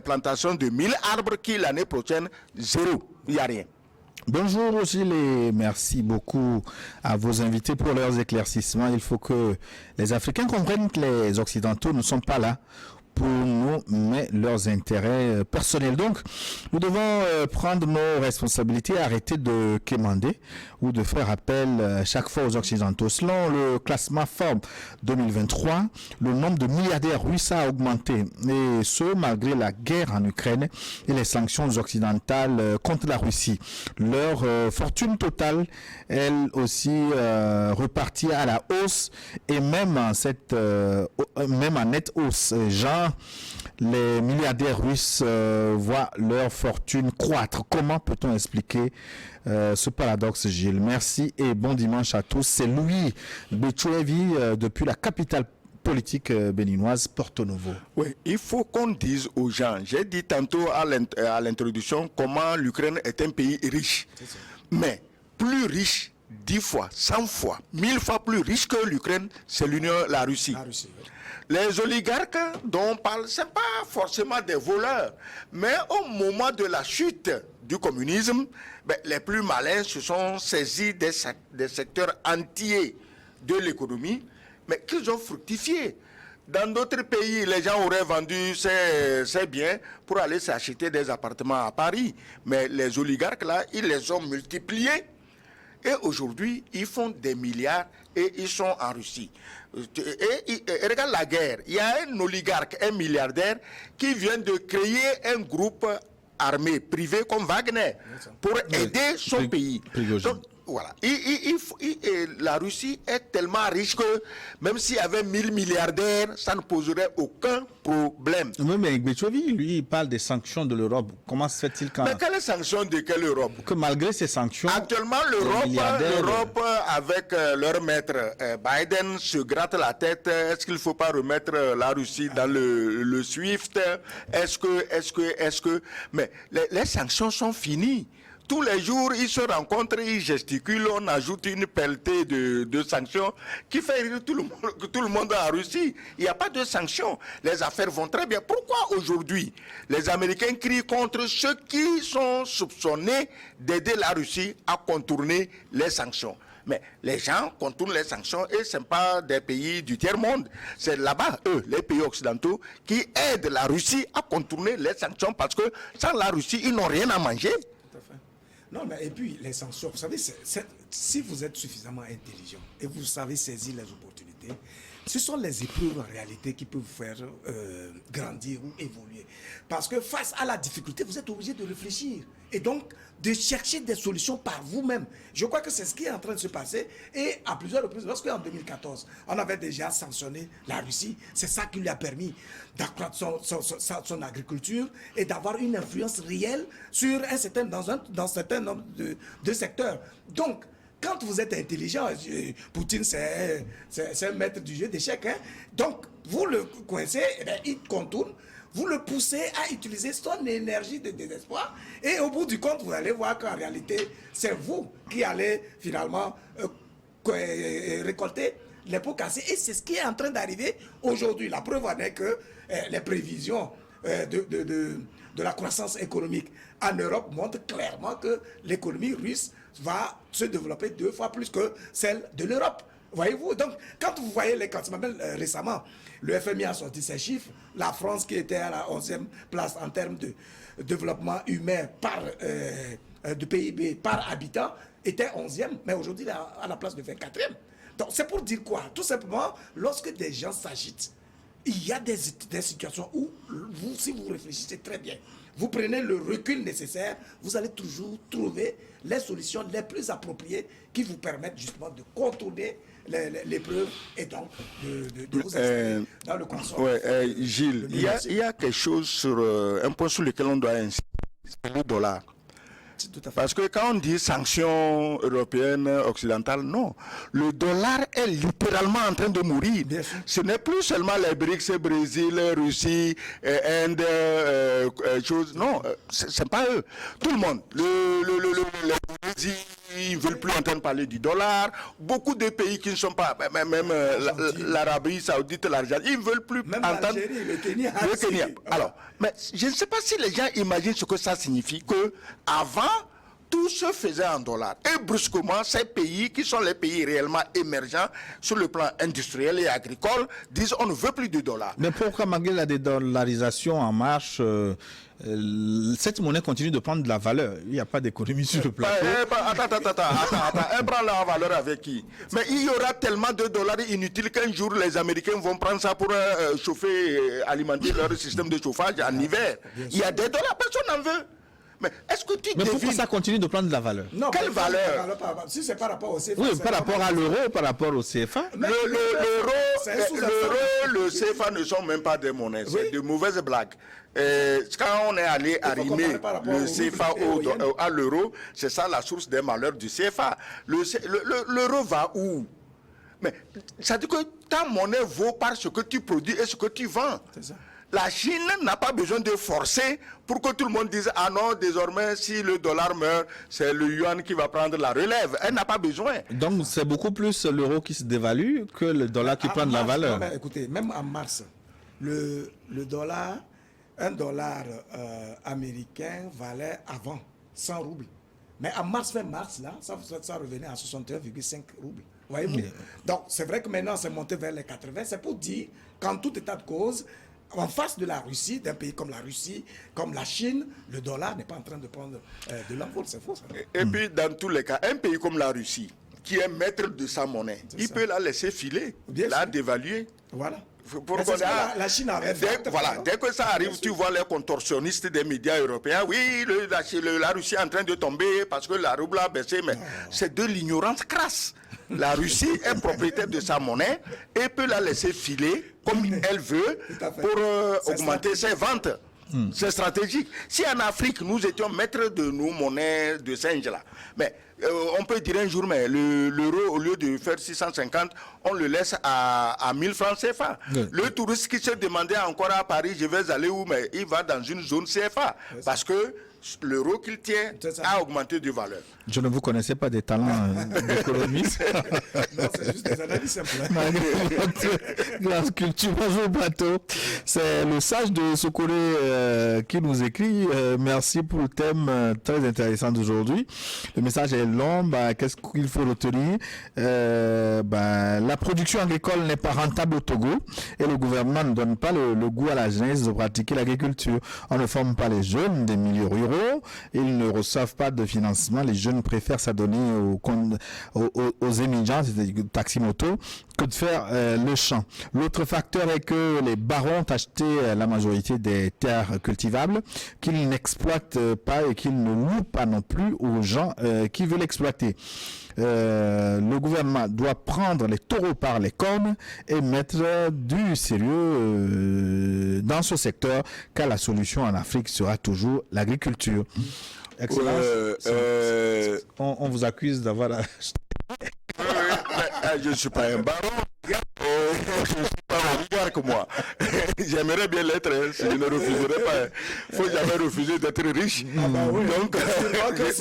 plantation de 1000 arbres qui, l'année prochaine, zéro. Il n'y a rien. Bonjour Gilles et merci beaucoup à vos invités pour leurs éclaircissements. Il faut que les Africains comprennent que les Occidentaux ne sont pas là pour nous, mais leurs intérêts personnels. Donc, nous devons prendre nos responsabilités, arrêter de quémander ou de faire appel chaque fois aux Occidentaux. Selon le classement Forbes 2023, le nombre de milliardaires russes a augmenté, et ce, malgré la guerre en Ukraine et les sanctions occidentales contre la Russie. Leur fortune totale, elle aussi, repartit à la hausse, et même en nette hausse. Les milliardaires russes voient leur fortune croître. Comment peut-on expliquer ce paradoxe, Gilles? Merci et bon dimanche à tous. C'est Louis Betchouevi depuis la capitale politique béninoise, Porto Novo. Oui, il faut qu'on dise aux gens, j'ai dit tantôt à l'introduction comment l'Ukraine est un pays riche. Mais plus riche, 10 fois, 100 fois, 1000 fois plus riche que l'Ukraine, c'est la Russie. Oui. Les oligarques dont on parle, ce n'est pas forcément des voleurs. Mais au moment de la chute du communisme, les plus malins se sont saisis des secteurs entiers de l'économie, mais qu'ils ont fructifié. Dans d'autres pays, les gens auraient vendu ces biens pour aller s'acheter des appartements à Paris. Mais les oligarques, là, ils les ont multipliés. Et aujourd'hui, ils font des milliards et ils sont en Russie. Et regarde la guerre. Il y a un oligarque, un milliardaire, qui vient de créer un groupe armé privé comme Wagner pour aider son pays. voilà. Et la Russie est tellement riche que même s'il y avait 1000 milliardaires, ça ne poserait aucun problème. Oui, mais Gbetchovi, lui, il parle des sanctions de l'Europe. Comment se fait-il quand... Mais quelles sanctions de quelle Europe? Que malgré ces sanctions... Actuellement, l'Europe avec leur maître Biden se gratte la tête. Est-ce qu'il ne faut pas remettre la Russie dans le SWIFT? Est-ce que... Mais les sanctions sont finies. Tous les jours, ils se rencontrent, ils gesticulent, on ajoute une pelletée de sanctions qui fait rire tout le monde en Russie. Il n'y a pas de sanctions. Les affaires vont très bien. Pourquoi aujourd'hui les Américains crient contre ceux qui sont soupçonnés d'aider la Russie à contourner les sanctions? Mais les gens contournent les sanctions et ce n'est pas des pays du tiers-monde. C'est là-bas, eux, les pays occidentaux, qui aident la Russie à contourner les sanctions parce que sans la Russie, ils n'ont rien à manger. Non, mais et puis les sanctions, vous savez, si vous êtes suffisamment intelligent et vous savez saisir les opportunités, ce sont les épreuves en réalité qui peuvent vous faire grandir ou évoluer. Parce que face à la difficulté, vous êtes obligé de réfléchir et donc de chercher des solutions par vous-même. Je crois que c'est ce qui est en train de se passer. Et à plusieurs reprises, lorsque en 2014, on avait déjà sanctionné la Russie, c'est ça qui lui a permis d'accroître son agriculture et d'avoir une influence réelle sur dans un certain nombre de secteurs. Donc, quand vous êtes intelligent, Poutine, c'est un maître du jeu d'échecs. Hein? Donc, vous le coincez, il contourne, vous le poussez à utiliser son énergie de désespoir. Et au bout du compte, vous allez voir qu'en réalité, c'est vous qui allez finalement récolter les pots cassés. Et c'est ce qui est en train d'arriver aujourd'hui. La preuve en est que les prévisions de la croissance économique en Europe montrent clairement que l'économie russe va se développer 2 fois plus que celle de l'Europe. Voyez-vous? Donc, quand vous voyez les classements, récemment, le FMI a sorti ses chiffres. La France, qui était à la 11e place en termes de développement humain de PIB par habitant, était 11e, mais aujourd'hui, à la place de 24e. Donc, c'est pour dire quoi? Tout simplement, lorsque des gens s'agitent, il y a des situations où, si vous réfléchissez très bien, vous prenez le recul nécessaire, vous allez toujours trouver les solutions les plus appropriées qui vous permettent justement de contourner l'épreuve et donc de vous installer dans le consort. Gilles, il y a quelque chose sur un point sur lequel on doit insister, c'est le dollar. Parce que quand on dit sanctions européennes, occidentales, non. Le dollar est littéralement en train de mourir. Ce n'est plus seulement les BRICS, Brésil, Russie, Inde, choses. Non, c'est pas eux. Tout le monde. Les Brésil, ils ne veulent plus entendre parler du dollar. Beaucoup de pays qui ne sont pas, même l'Arabie Saoudite, l'Argentine, ils ne veulent plus même entendre. Le Kenya. Alors, mais je ne sais pas si les gens imaginent ce que ça signifie, que avant, tout se faisait en dollars. Et brusquement, ces pays, qui sont les pays réellement émergents sur le plan industriel et agricole, disent on ne veut plus de dollars. Mais pourquoi, malgré la dédollarisation en marche, cette monnaie continue de prendre de la valeur? Il n'y a pas d'économie sur le plateau. Attends. Elle prend la valeur avec qui? Mais il y aura tellement de dollars inutiles qu'un jour, les Américains vont prendre ça pour chauffer, alimenter leur système de chauffage en hiver. Il y a des dollars, personne n'en veut. Mais est-ce que tu Mais pourquoi ça continue de prendre de la valeur? Non, quelle valeur? Si c'est par rapport au CFA. Oui, par rapport à l'euro, par rapport au CFA. L'euro, le CFA ne sont même pas des monnaies. C'est de mauvaises blagues. Quand on est allé arrimer le CFA à l'euro, c'est ça la source des malheurs du CFA. L'euro va où? Mais ça dit que ta monnaie vaut par ce que tu produis et ce que tu vends. C'est ça. La Chine n'a pas besoin de forcer pour que tout le monde dise « Ah non, désormais, si le dollar meurt, c'est le yuan qui va prendre la relève. » Elle n'a pas besoin. Donc, c'est beaucoup plus l'euro qui se dévalue que le dollar qui prend de la valeur. Non, mais écoutez, même en mars, le dollar, un dollar américain valait avant 100 roubles. Mais en fin mars, là, ça revenait à 61,5 roubles. Voyez-vous? Donc, c'est vrai que maintenant, c'est monté vers les 80. C'est pour dire qu'en tout état de cause, en face de la Russie, d'un pays comme la Russie, comme la Chine, le dollar n'est pas en train de prendre de l'envol, c'est faux ça. Et puis, dans tous les cas, un pays comme la Russie, qui est maître de sa monnaie, il peut la laisser filer, la dévaluer. Voilà. La Chine a dès que ça arrive, tu vois les contorsionnistes des médias européens. Oui, la Russie est en train de tomber parce que la rouble a baissé. Mais c'est de l'ignorance crasse. La Russie est propriétaire de sa monnaie et peut la laisser filer comme elle veut pour augmenter ses ventes. C'est stratégique. Si en Afrique, nous étions maîtres de nos monnaies de singe là, mais on peut dire un jour, mais l'euro, au lieu de faire 650, on le laisse à 1000 francs CFA. Oui. Le touriste qui se demandait encore à Paris, je vais aller où, mais il va dans une zone CFA. Parce que l'euro qu'il tient a augmenté de valeur. Je ne vous connaissais pas des talents d'économiste. Non, c'est juste des analyses simples. Grâce culture, bonjour plateau. C'est le sage de Sokoré qui nous écrit. Merci pour le thème très intéressant d'aujourd'hui. Le message est long. Qu'est-ce qu'il faut retenir? La production agricole n'est pas rentable au Togo et le gouvernement ne donne pas le goût à la jeunesse de pratiquer l'agriculture. On ne forme pas les jeunes des milieux ruraux. Ils ne reçoivent pas de financement. Les jeunes préfèrent s'adonner aux émigrants, c'est-à-dire taxi-moto, que de faire le champ. L'autre facteur est que les barons ont acheté la majorité des terres cultivables, qu'ils n'exploitent pas et qu'ils ne louent pas non plus aux gens qui veulent exploiter. Le gouvernement doit prendre les taureaux par les cornes et mettre du sérieux dans ce secteur, car la solution en Afrique sera toujours l'agriculture. Excellence, on vous accuse d'avoir acheté. Je ne suis pas un baron. Je ne suis pas au pouvoir que moi. J'aimerais bien l'être, si je ne refuserais pas. Il ne faut jamais refuser d'être riche. Donc,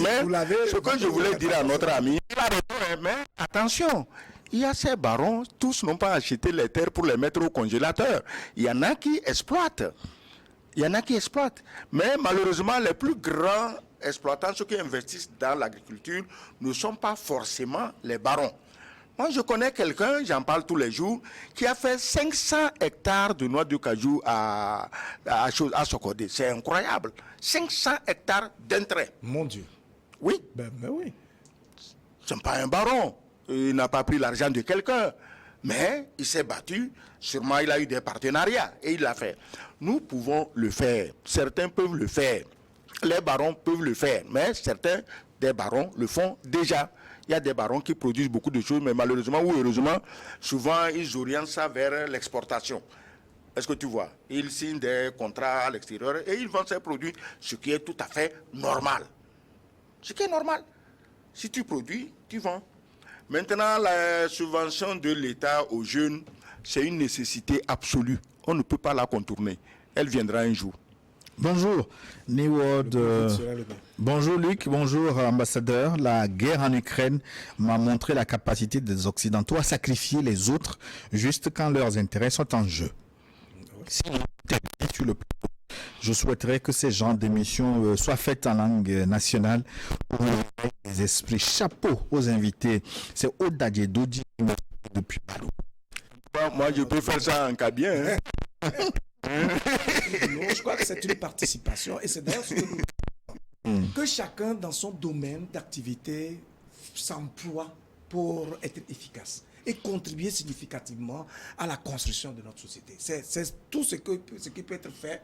mais ce que je voulais dire à notre ami, il a raison, mais attention. Il y a ces barons, tous n'ont pas acheté les terres pour les mettre au congélateur. Il y en a qui exploitent. Mais malheureusement, les plus grands exploitants, ceux qui investissent dans l'agriculture, ne sont pas forcément les barons. Moi, je connais quelqu'un, j'en parle tous les jours, qui a fait 500 hectares de noix de cajou à Sokodé. C'est incroyable. 500 hectares d'un trait. Mon Dieu. Oui. Mais oui. Ce n'est pas un baron. Il n'a pas pris l'argent de quelqu'un. Mais il s'est battu. Sûrement, il a eu des partenariats et il l'a fait. Nous pouvons le faire. Certains peuvent le faire. Les barons peuvent le faire. Mais certains des barons le font déjà. Il y a des barons qui produisent beaucoup de choses, mais malheureusement ou heureusement, souvent, ils orientent ça vers l'exportation. Est-ce que tu vois? Ils signent des contrats à l'extérieur et ils vendent ces produits, ce qui est tout à fait normal. Ce qui est normal. Si tu produis, tu vends. Maintenant, la subvention de l'État aux jeunes, c'est une nécessité absolue. On ne peut pas la contourner. Elle viendra un jour. Bonjour, New World. Bonjour Luc, bonjour ambassadeur. La guerre en Ukraine m'a montré la capacité des Occidentaux à sacrifier les autres juste quand leurs intérêts sont en jeu. Si sur le plateau, je souhaiterais que ces genres d'émissions soient faites en langue nationale pour les esprits. Chapeau aux invités. C'est Oda Djedodi depuis Balou. Moi, je peux faire ça en cabien. Non, je crois que c'est une participation et c'est d'ailleurs ce que nous que chacun dans son domaine d'activité s'emploie pour être efficace et contribuer significativement à la construction de notre société. C'est tout ce qui peut être fait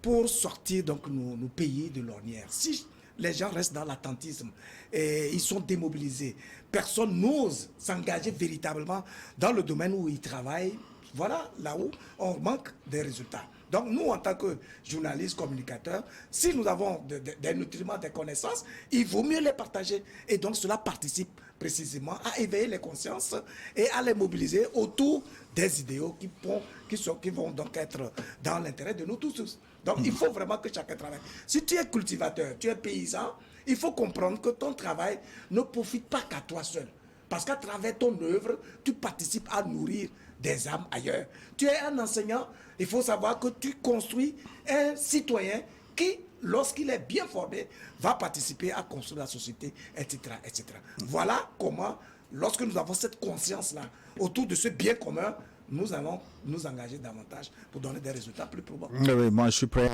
pour sortir donc nos pays de l'ornière. Si les gens restent dans l'attentisme et ils sont démobilisés, personne n'ose s'engager véritablement dans le domaine où ils travaillent. Voilà là où on manque des résultats. Donc nous, en tant que journalistes, communicateurs, si nous avons des nutriments, des connaissances, il vaut mieux les partager. Et donc cela participe précisément à éveiller les consciences et à les mobiliser autour des idéaux qui vont donc être dans l'intérêt de nous tous. Donc il faut vraiment que chacun travaille. Si tu es cultivateur, tu es paysan, il faut comprendre que ton travail ne profite pas qu'à toi seul. Parce qu'à travers ton œuvre, tu participes à nourrir des âmes ailleurs. Tu es un enseignant, il faut savoir que tu construis un citoyen qui, lorsqu'il est bien formé, va participer à construire la société, etc., etc. Voilà comment, lorsque nous avons cette conscience-là, autour de ce bien commun, nous allons nous engager davantage pour donner des résultats plus probants. Oui, moi je suis prêt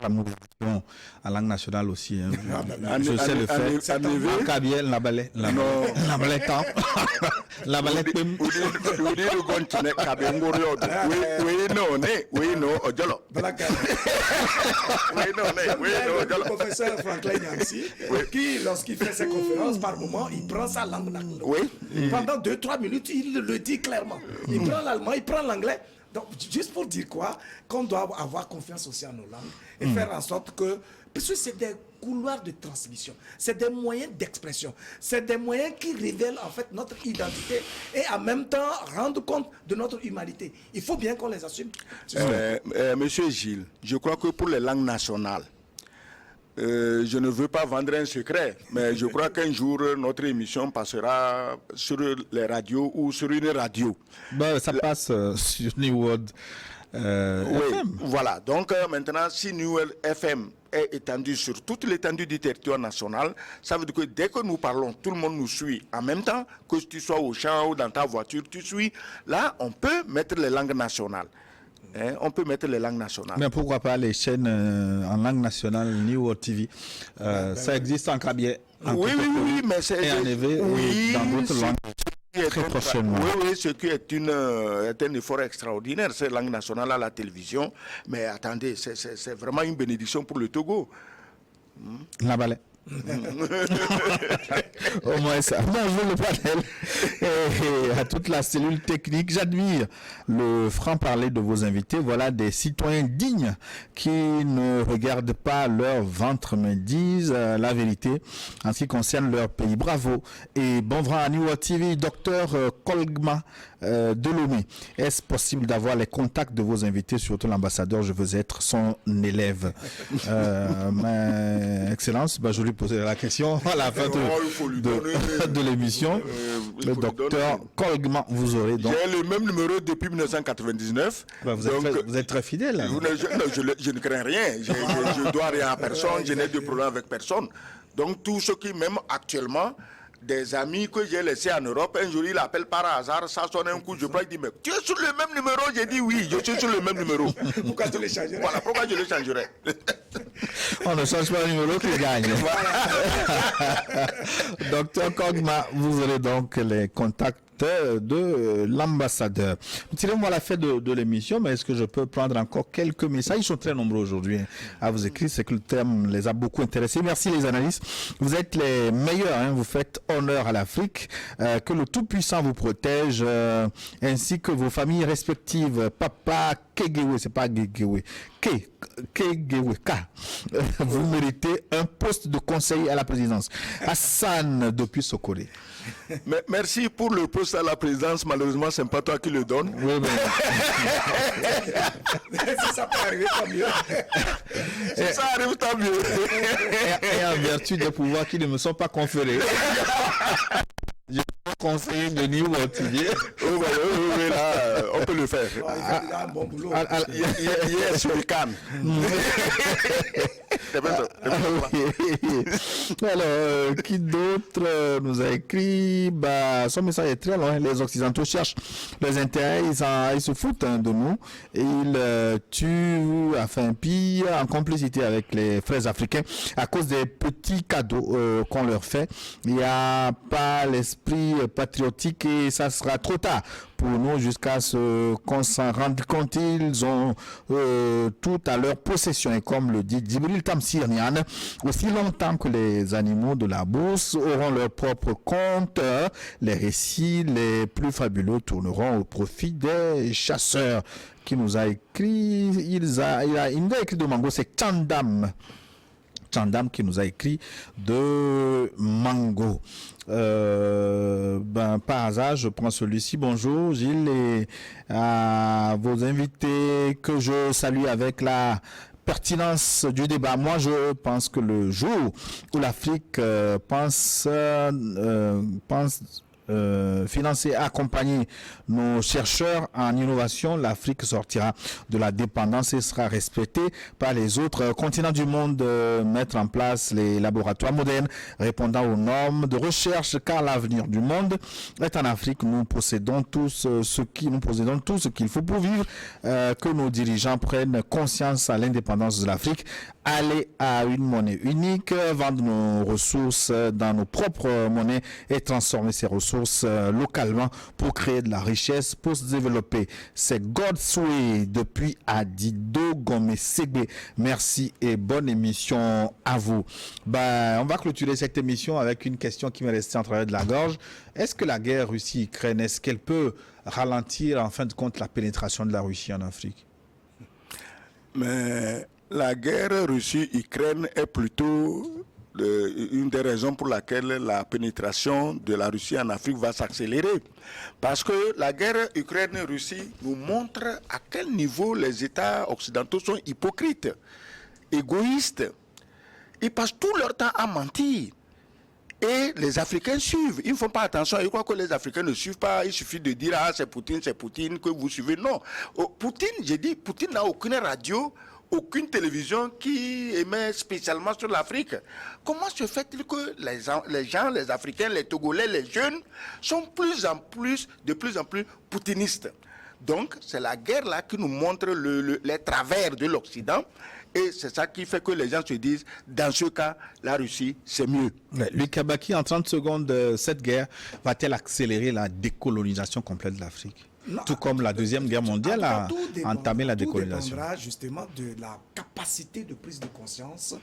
à nous étions en langue nationale aussi. Hein. Je sais le faire. En Kabiel, la balai. La balai temps. La balai pim. Oui, non, Ojolo. Le professeur Franklin Yamsi, qui, lorsqu'il fait ses conférences, par moment, il prend sa langue d'anglais. Oui. Pendant 2-3 minutes, il le dit clairement. Il prend l'allemand, il prend l'anglais. Donc, juste pour dire quoi, qu'on doit avoir confiance aussi en nos langues et faire en sorte que, parce que c'est des couloirs de transmission, c'est des moyens d'expression, c'est des moyens qui révèlent en fait notre identité et en même temps rendre compte de notre humanité. Il faut bien qu'on les assume. Monsieur Gilles, je crois que pour les langues nationales, je ne veux pas vendre un secret, mais je crois qu'un jour, notre émission passera sur les radios ou sur une radio. Ben, ça passe sur New World FM. Voilà. Donc maintenant, si New World FM est étendu sur toute l'étendue du territoire national, ça veut dire que dès que nous parlons, tout le monde nous suit en même temps, que tu sois au champ ou dans ta voiture, tu suis. Là, on peut mettre les langues nationales. On peut mettre les langues nationales. Mais pourquoi pas les chaînes en langue nationale, New World TV ça existe en Kabiel. Oui, mais c'est... Et en EV et dans d'autres langues. Très prochainement. Oui, ce qui est un effort extraordinaire, c'est langue nationale à la télévision. Mais attendez, c'est vraiment une bénédiction pour le Togo. La balai. Au moins ça. Bonjour le panel et à toute la cellule technique. J'admire le franc-parler de vos invités. Voilà des citoyens dignes qui ne regardent pas leur ventre mais disent la vérité en ce qui concerne leur pays. Bravo et bon vent à New World TV. Docteur Kolgma Delomé, est-ce possible d'avoir les contacts de vos invités, surtout l'ambassadeur? Je veux être son élève. Excellence, je lui poserai la question à la fin de l'émission. Le docteur Kolgma, vous aurez donc... J'ai le même numéro depuis 1999. Vous êtes très fidèle. Hein? Je ne crains rien. Je ne dois rien à personne. Je n'ai de problème avec personne. Donc tous ceux qui, même actuellement, des amis que j'ai laissés en Europe, un jour il appelle par hasard, ça sonne un coup, je prends, il dit mais tu es sur le même numéro? J'ai dit oui, je suis sur le même numéro. Pourquoi tu le changerais? Voilà, pourquoi je le changerais? On ne change pas le numéro qui gagne. Docteur Kolgma, vous aurez donc les contacts de l'ambassadeur. Tirez-moi la fin de l'émission, mais est-ce que je peux prendre encore quelques messages? Ils sont très nombreux aujourd'hui à vous écrire, c'est que le thème les a beaucoup intéressés. Merci les analystes, vous êtes les meilleurs, vous faites honneur à l'Afrique, que le Tout-Puissant vous protège, ainsi que vos familles respectives. Papa Kegewe, c'est pas Gegewe, Kegewe, vous méritez un poste de conseiller à la présidence. Hassan depuis Sokoré. Mais merci pour le poste à la présidence. Malheureusement, c'est pas toi qui le donne. Oui, mais... si ça peut arriver, tant mieux. Si ça arrive, tant mieux. Et en vertu des pouvoirs qui ne me sont pas conférés. Je suis conseiller de New World TV. Oui, là, on peut le faire. Il a un bon boulot. Hier, sur le CAN. Alors, qui d'autre nous a écrit? Son message est très long. Les Occidentaux cherchent les intérêts, ils se foutent de nous. Ils tuent, pillent en complicité avec les frères africains à cause des petits cadeaux qu'on leur fait. Il n'y a pas l'esprit patriotique et ça sera trop tard pour nous jusqu'à ce qu'on s'en rende compte. Ils ont tout à leur possession et comme le dit Djibril Tamsir Niane, aussi longtemps que les animaux de la bourse auront leur propre compte, les récits les plus fabuleux tourneront au profit des chasseurs. Qui nous a écrit, il nous a écrit de Mango, c'est Chandam qui nous a écrit de Mango. Par hasard, je prends celui-ci. Bonjour Gilles et à vos invités que je salue avec la pertinence du débat. Moi, je pense que le jour où l'Afrique pense financer, accompagner nos chercheurs en innovation, l'Afrique sortira de la dépendance et sera respectée par les autres continents du monde. Mettre en place les laboratoires modernes répondant aux normes de recherche, car l'avenir du monde est en Afrique. Nous possédons tous ce qu'il faut pour vivre. Que nos dirigeants prennent conscience à l'indépendance de l'Afrique, aller à une monnaie unique, vendre nos ressources dans nos propres monnaies et transformer ces ressources localement pour créer de la richesse, pour se développer. C'est God's Way depuis Adido Gomesegbe. Merci et bonne émission à vous. On va clôturer cette émission avec une question qui m'est restée en travers de la gorge. Est-ce que la guerre Russie-Ukraine, est-ce qu'elle peut ralentir en fin de compte la pénétration de la Russie en Afrique? Mais la guerre Russie-Ukraine est plutôt une des raisons pour laquelle la pénétration de la Russie en Afrique va s'accélérer. Parce que la guerre Ukraine-Russie nous montre à quel niveau les États occidentaux sont hypocrites, égoïstes. Ils passent tout leur temps à mentir. Et les Africains suivent. Ils ne font pas attention. Ils croient que les Africains ne suivent pas. Il suffit de dire, ah, c'est Poutine, que vous suivez. Non. Poutine n'a aucune radio, aucune télévision qui émet spécialement sur l'Afrique. Comment se fait-il que les gens, les Africains, les Togolais, les jeunes, sont de plus en plus poutinistes? Donc, c'est la guerre là qui nous montre les travers de l'Occident. Et c'est ça qui fait que les gens se disent, dans ce cas, la Russie, c'est mieux. Luc Kabaki, en 30 secondes, cette guerre va-t-elle accélérer la décolonisation complète de l'Afrique? Tout comme la Deuxième Guerre mondiale a entamé la décolonisation. Tout dépendra justement de la capacité de prise de conscience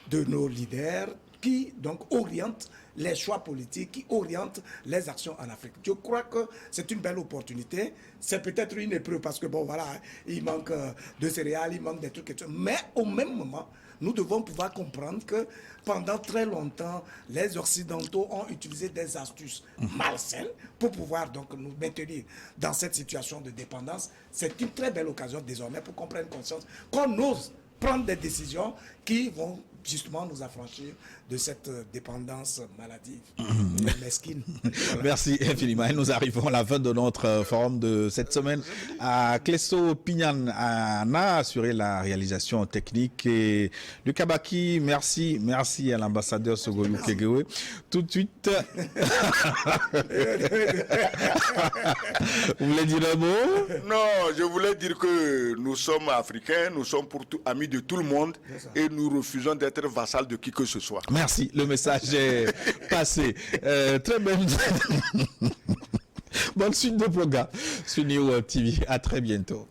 de nos leaders qui donc orientent les choix politiques, qui orientent les actions en Afrique. Je crois que c'est une belle opportunité. C'est peut-être une épreuve parce que bon voilà, il manque de céréales, il manque des trucs et tout. Mais au même moment, nous devons pouvoir comprendre que pendant très longtemps, les Occidentaux ont utilisé des astuces malsaines pour pouvoir donc nous maintenir dans cette situation de dépendance. C'est une très belle occasion désormais pour qu'on prenne conscience, qu'on ose prendre des décisions qui vont justement nous affranchir de cette dépendance maladive, mesquine. Voilà. Merci infiniment. Et nous arrivons à la fin de notre forum de cette semaine. Kleso Pignan a assuré la réalisation technique. Et Luc Kabaki, merci à l'ambassadeur Sogolou Kegewe. Tout de suite. Vous voulez dire un mot? Non, je voulais dire que nous sommes africains, nous sommes amis de tout le monde et nous refusons d'être vassal de qui que ce soit. Merci, le message est passé. Très bonne suite de programme sur New World TV. À très bientôt.